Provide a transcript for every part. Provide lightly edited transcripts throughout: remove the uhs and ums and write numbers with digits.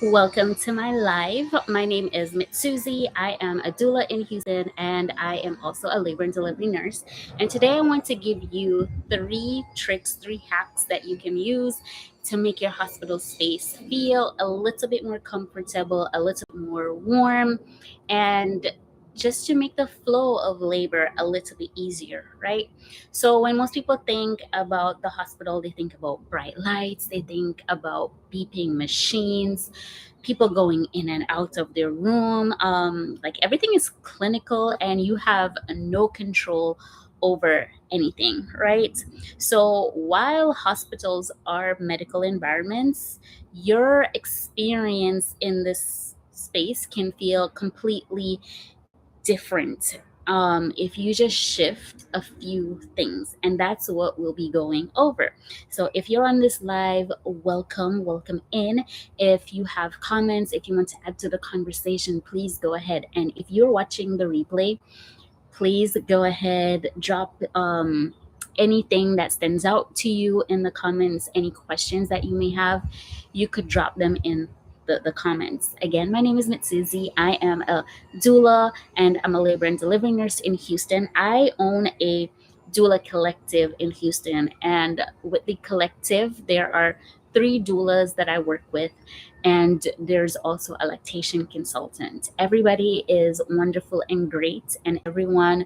Welcome to my live. My name is Mitsuzi. I am a doula in Houston and I am also a labor and delivery nurse. And today I want to give you three tricks, three hacks that you can use to make your hospital space feel a little bit more comfortable, a little bit more warm, and just to make the flow of labor a little bit easier, right? So, when most people think about the hospital, they think about bright lights, they think about beeping machines, people going in and out of their room. Like everything is clinical and you have no control over anything, right? So while hospitals are medical environments, your experience in this space can feel completely different if you just shift a few things. And that's what we'll be going over. So if you're on this live, welcome in. If you have comments, if you want to add to the conversation, please go ahead. And if you're watching the replay, please go ahead, drop anything that stands out to you in the comments, any questions that you may have, you could drop them in the comments. Again, my name is Mitsuzi. I am a doula and I'm a labor and delivery nurse in Houston. I own a doula collective in Houston, and with the collective, there are three doulas that I work with, and there's also a lactation consultant. Everybody is wonderful and great, and everyone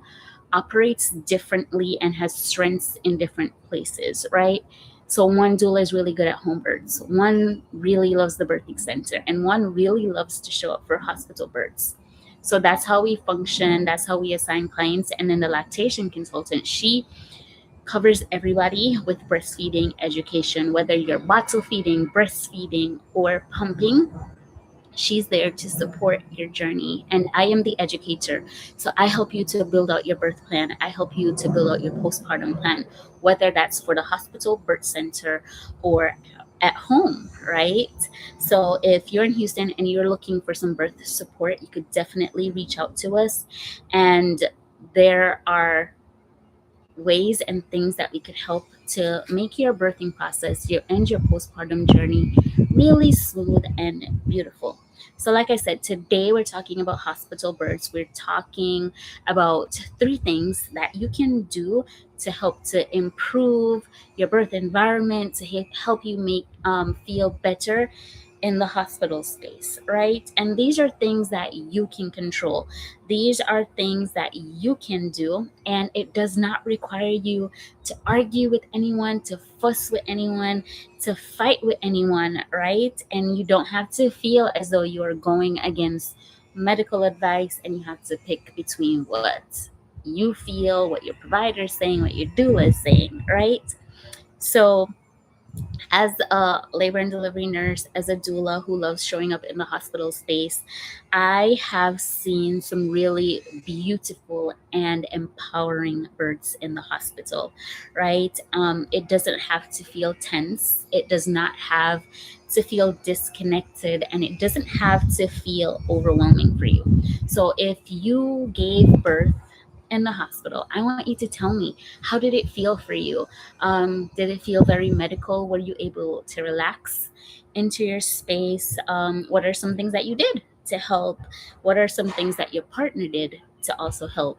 operates differently and has strengths in different places, right? So one doula is really good at home births, one really loves the birthing center, and one really loves to show up for hospital births. So that's how we function, that's how we assign clients. And then the lactation consultant, she covers everybody with breastfeeding education, whether you're bottle feeding, breastfeeding, or pumping. She's there to support your journey. And I am the educator. So I help you to build out your birth plan. I help you to build out your postpartum plan, whether that's for the hospital, birth center, or at home, right? So if you're in Houston and you're looking for some birth support, you could definitely reach out to us. And there are ways and things that we could help to make your birthing process your postpartum journey really smooth and beautiful. So like I said, today we're talking about hospital births. We're talking about three things that you can do to help to improve your birth environment, to help you make feel better in the hospital space, right? And these are things that you can control. These are things that you can do, and it does not require you to argue with anyone, to fuss with anyone, to fight with anyone, right? And you don't have to feel as though you are going against medical advice and you have to pick between what you feel, what your provider is saying, what your doula is saying, right? So as a labor and delivery nurse, as a doula who loves showing up in the hospital space, I have seen some really beautiful and empowering births in the hospital, right? It doesn't have to feel tense, it does not have to feel disconnected, and it doesn't have to feel overwhelming for you. So if you gave birth in the hospital, I want you to tell me, how did it feel for you? Did it feel very medical? Were you able to relax into your space? What are some things that you did to help? What are some things that your partner did to also help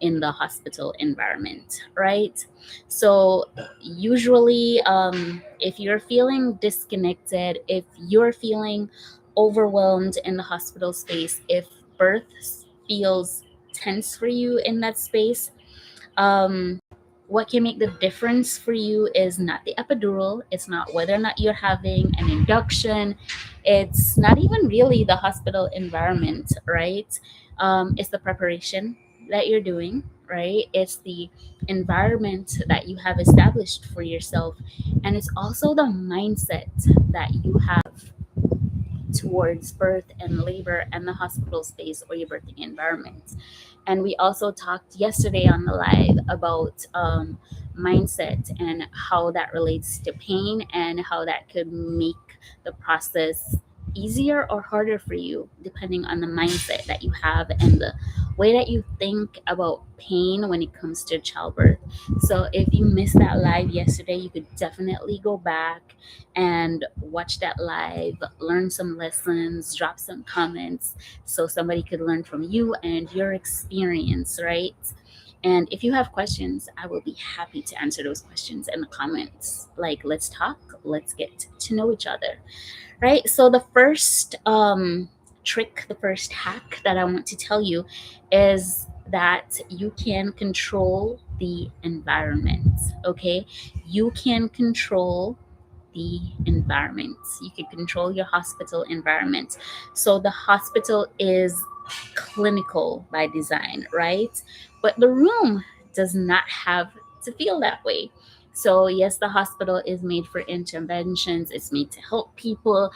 in the hospital environment, right? So, usually, if you're feeling disconnected, if you're feeling overwhelmed in the hospital space, if birth feels tense for you in that space, um, what can make the difference for you is not the epidural, it's not whether or not you're having an induction, it's not even really the hospital environment, right? It's the preparation that you're doing, right? It's the environment that you have established for yourself, and it's also the mindset that you have towards birth and labor and the hospital space or your birthing environment. And we also talked yesterday on the live about mindset and how that relates to pain and how that could make the process easier or harder for you depending on the mindset that you have and the way that you think about pain when it comes to childbirth. So if you missed that live yesterday, you could definitely go back and watch that live, learn some lessons, drop some comments so somebody could learn from you and your experience, right? And if you have questions, I will be happy to answer those questions in the comments. Like, let's talk, let's get to know each other, right? So the first trick, the first hack that I want to tell you is that you can control the environment. Okay, you can control the environment. You can control your hospital environment. So the hospital is clinical by design, right? But the room does not have to feel that way. So yes, the hospital is made for interventions. It's made to help people.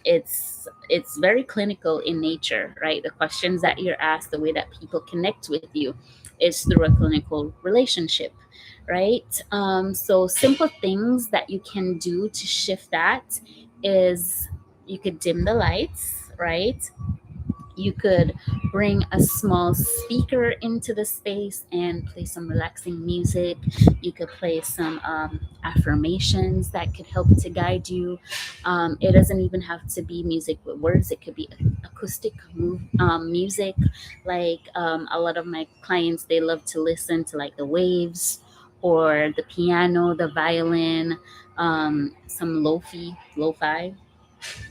It's very clinical in nature, right? The questions that you're asked, the way that people connect with you, is through a clinical relationship, right? So simple things that you can do to shift that is you could dim the lights, right? You could bring a small speaker into the space and play some relaxing music. You could play some affirmations that could help to guide you. It doesn't even have to be music with words, it could be acoustic music. Like a lot of my clients, they love to listen to like the waves or the piano, the violin, some lo-fi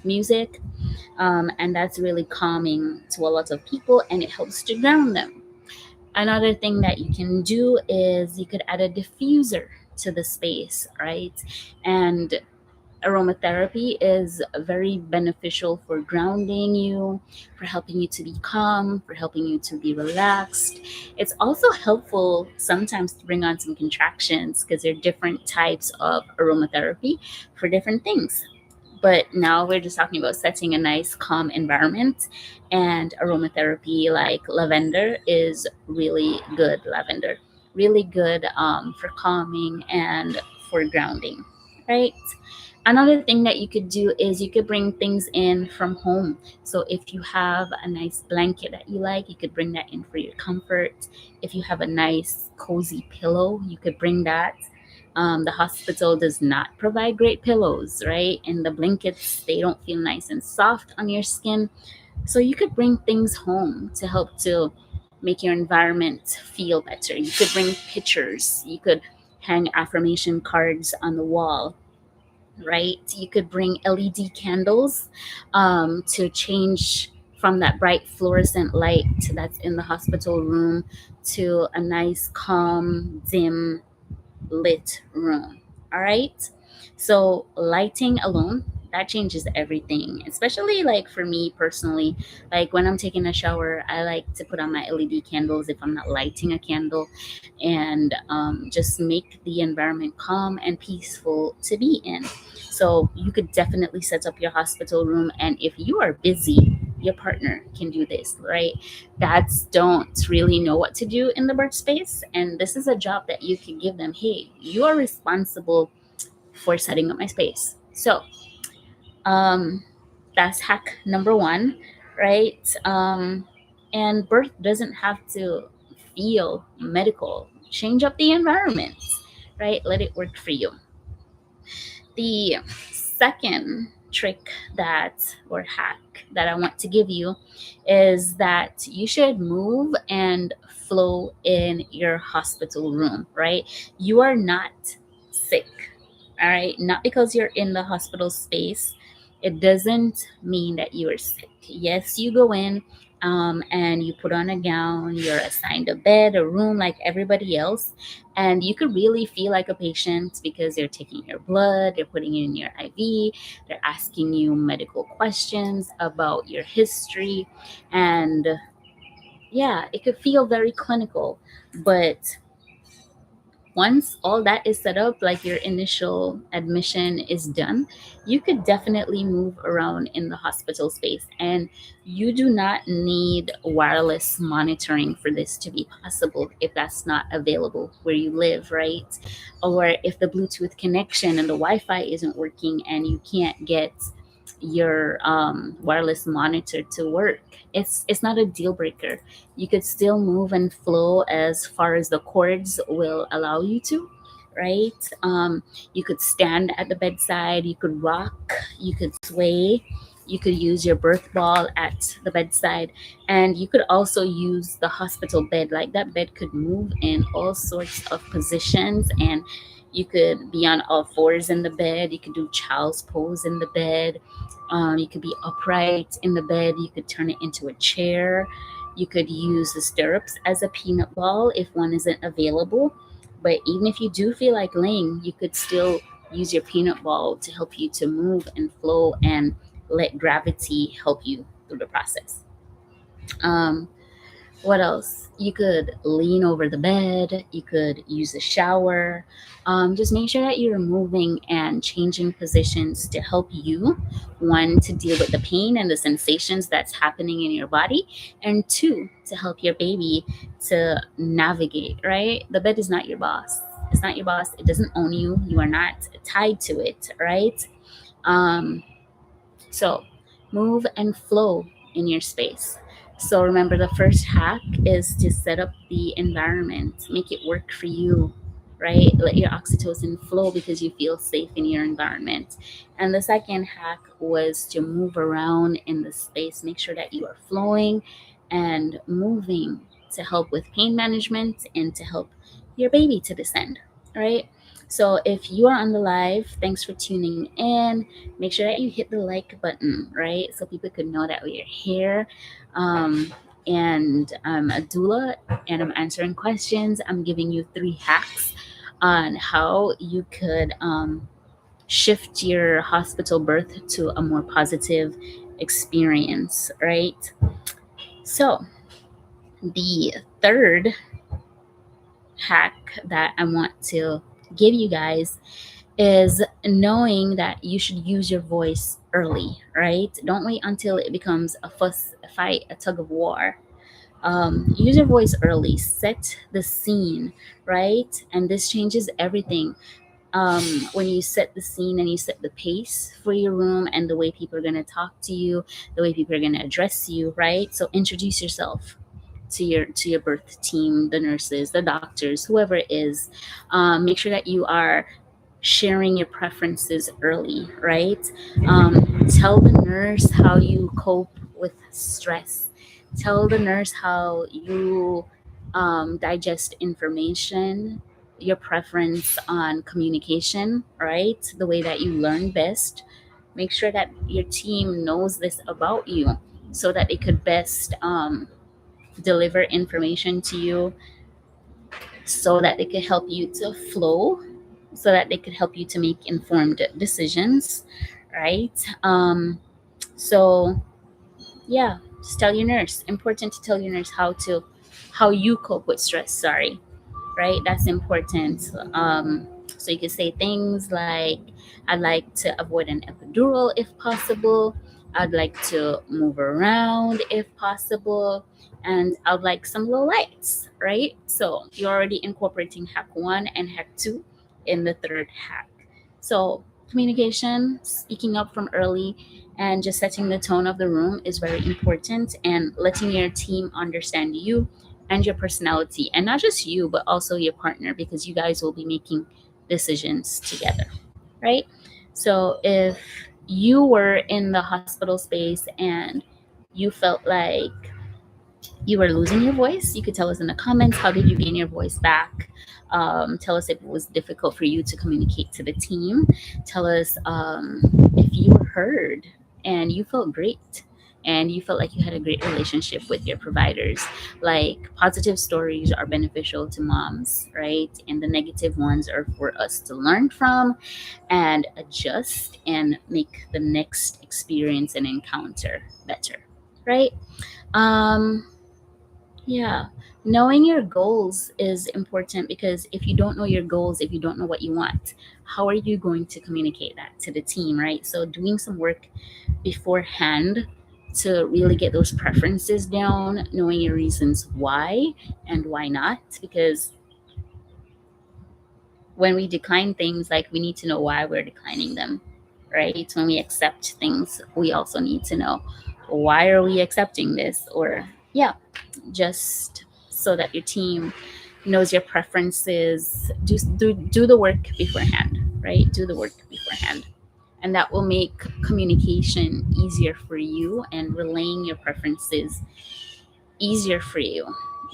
music, and that's really calming to a lot of people and it helps to ground them. Another thing that you can do is you could add a diffuser to the space, right? And aromatherapy is very beneficial for grounding you, for helping you to be calm, for helping you to be relaxed. It's also helpful sometimes to bring on some contractions because there are different types of aromatherapy for different things. But now we're just talking about setting a nice calm environment, and aromatherapy like lavender is really good. Lavender really good for calming and for grounding, right? Another thing that you could do is you could bring things in from home. So if you have a nice blanket that you like, you could bring that in for your comfort. If you have a nice cozy pillow, you could bring that. The hospital does not provide great pillows, right? And the blankets, they don't feel nice and soft on your skin. So you could bring things home to help to make your environment feel better. You could bring pictures. You could hang affirmation cards on the wall, right? You could bring LED candles to change from that bright fluorescent light that's in the hospital room to a nice, calm, dim lit room. All right. So lighting alone, that changes everything, especially like for me personally. Like when I'm taking a shower, I like to put on my LED candles if I'm not lighting a candle, and just make the environment calm and peaceful to be in. So you could definitely set up your hospital room, and if you are busy, your partner can do this, right? Dads don't really know what to do in the birth space, and this is a job that you can give them. Hey, you are responsible for setting up my space. So um, that's hack number one, right? And birth doesn't have to feel medical. Change up the environment, right? Let it work for you. The second trick that or hack that I want to give you is that you should move and flow in your hospital room, right? You are not sick, all right? Not because you're in the hospital space, it doesn't mean that you are sick. Yes, you go in and you put on a gown, you're assigned a bed, a room like everybody else, and you could really feel like a patient because they're taking your blood, they're putting it in your IV, they're asking you medical questions about your history, and yeah, it could feel very clinical. But once all that is set up, like your initial admission is done, you could definitely move around in the hospital space. And you do not need wireless monitoring for this to be possible if that's not available where you live, right? Or if the Bluetooth connection and the Wi Fi isn't working and you can't get your wireless monitor to work. It's not a deal breaker. You could still move and flow as far as the cords will allow you to, right? You could stand at the bedside, you could rock, you could sway, you could use your birth ball at the bedside, and you could also use the hospital bed. Like that bed could move in all sorts of positions, and you could be on all fours in the bed. You could do child's pose in the bed. You could be upright in the bed. You could turn it into a chair. You could use the stirrups as a peanut ball if one isn't available. But even if you do feel like laying, you could still use your peanut ball to help you to move and flow and let gravity help you through the process. Um, what else? You could lean over the bed. You could use a shower. Just make sure that you're moving and changing positions to help you, one, to deal with the pain and the sensations that's happening in your body, and two, to help your baby to navigate, right? The bed is not your boss. It's not your boss. It doesn't own you. You are not tied to it, right? Um, so move and flow in your space. So remember, the first hack is to set up the environment, make it work for you, right? Let your oxytocin flow because you feel safe in your environment. And the second hack was to move around in the space, make sure that you are flowing and moving to help with pain management and to help your baby to descend, right? So if you are on the live, thanks for tuning in. Make sure that you hit the like button, right? So people could know that we are here. Um, and I'm a doula and I'm answering questions. I'm giving you 3 hacks on how you could shift your hospital birth to a more positive experience, right? So, the third hack that I want to give you guys is knowing that you should use your voice early, right? Don't wait until it becomes a fuss, a fight, a tug of war. Use your voice early, set the scene, right? And this changes everything. When you set the scene and you set the pace for your room and the way people are going to talk to you, the way people are going to address you, right? So introduce yourself to your birth team, the nurses, the doctors, whoever it is. Make sure that you are sharing your preferences early, right? Tell the nurse how you cope with stress. Tell the nurse how you digest information, your preference on communication, right? The way that you learn best. Make sure that your team knows this about you so that they could best deliver information to you, so that they could help you to flow, so that they could help you to make informed decisions, right? So yeah, just tell your nurse. Important to tell your nurse how you cope with stress. Sorry, right? That's important. So you can say things like, I'd like to avoid an epidural if possible. I'd like to move around if possible. And I'd like some low lights, right? So you're already incorporating hack one and hack two in the third hack. So communication, speaking up from early, and just setting the tone of the room is very important, and letting your team understand you and your personality, and not just you but also your partner, because you guys will be making decisions together, right? So if you were in the hospital space and you felt like you were losing your voice, you could tell us in the comments, how did you gain your voice back? Tell us if it was difficult for you to communicate to the team. Tell us if you were heard and you felt great and you felt like you had a great relationship with your providers. Like, positive stories are beneficial to moms, right? And the negative ones are for us to learn from and adjust and make the next experience and encounter better, right? Um, yeah. Knowing your goals is important, because if you don't know your goals, if you don't know what you want, how are you going to communicate that to the team, right? So doing some work beforehand to really get those preferences down, knowing your reasons why and why not, because when we decline things, like, we need to know why we're declining them, right? When we accept things, we also need to know, why are we accepting this? Or, yeah, just so that your team knows your preferences. Do the work beforehand, right? Do the work beforehand. And that will make communication easier for you and relaying your preferences easier for you.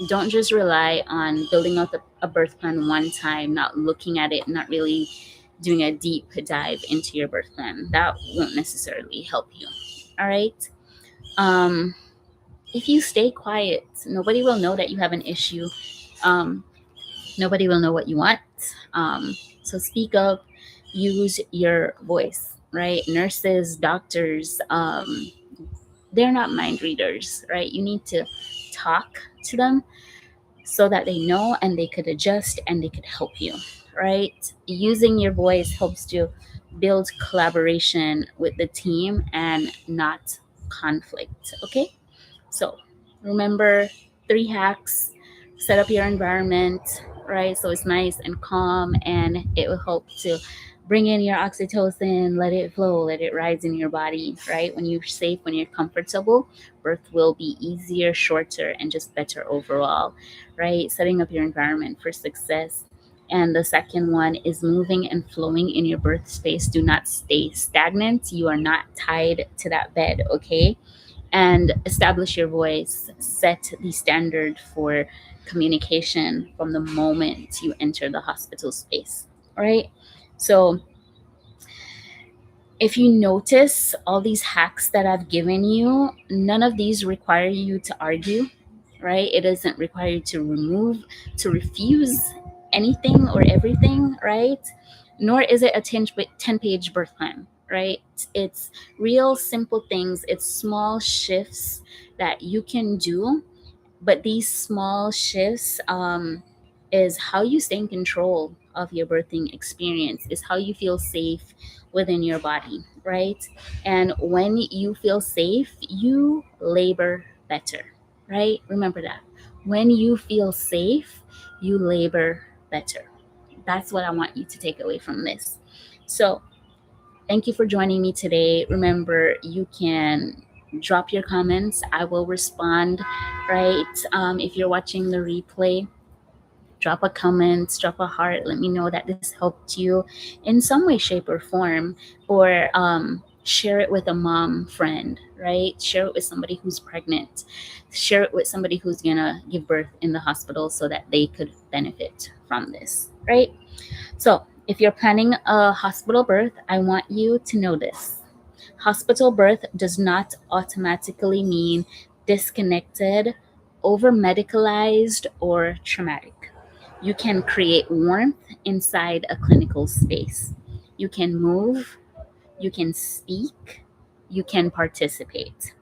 Don't just rely on building out a birth plan one time, not looking at it, not really doing a deep dive into your birth plan. That won't necessarily help you. All right. Um, if you stay quiet, nobody will know that you have an issue. Um, Nobody will know what you want. So speak up, use your voice, right? Nurses, doctors, they're not mind readers, right? You need to talk to them so that they know and they could adjust and they could help you, right? Using your voice helps to build collaboration with the team and not conflict, okay? So remember, 3 hacks: set up your environment, right? So it's nice and calm, and it will help to bring in your oxytocin, let it flow, let it rise in your body, right? When you're safe, when you're comfortable, birth will be easier, shorter, and just better overall, right? Setting up your environment for success. And the second one is moving and flowing in your birth space. Do not stay stagnant. You are not tied to that bed, okay? And establish your voice, set the standard for communication from the moment you enter the hospital space. All right. So if you notice, all these hacks that I've given you, none of these require you to argue, right? It doesn't require you to refuse anything or everything, right? Nor is it a 10-page birth plan, right? It's real simple things, it's small shifts that you can do, but these small shifts is how you stay in control of your birthing experience, is how you feel safe within your body, right? And when you feel safe, you labor better, right? Remember that. When you feel safe, you labor better. That's what I want you to take away from this. So thank you for joining me today. Remember, you can drop your comments. I will respond, right? If you're watching the replay, drop a comment, drop a heart. Let me know that this helped you in some way, shape, or form. Or share it with a mom friend, right? Share it with somebody who's pregnant. Share it with somebody who's going to give birth in the hospital so that they could benefit from this, right? So, if you're planning a hospital birth, I want you to know this. Hospital birth does not automatically mean disconnected, over medicalized, or traumatic. You can create warmth inside a clinical space. You can move, you can speak, you can participate.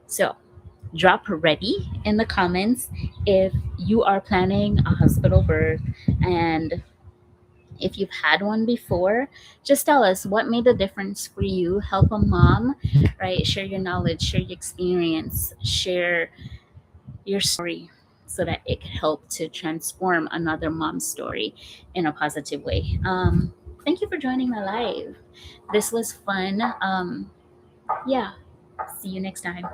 So, drop ready in the comments if you are planning a hospital birth, and if you've had one before, just tell us what made the difference for you. Help a mom, right? Share your knowledge, share your experience, share your story so that it can help to transform another mom's story in a positive way. Thank you for joining my live. This was fun. Yeah, see you next time.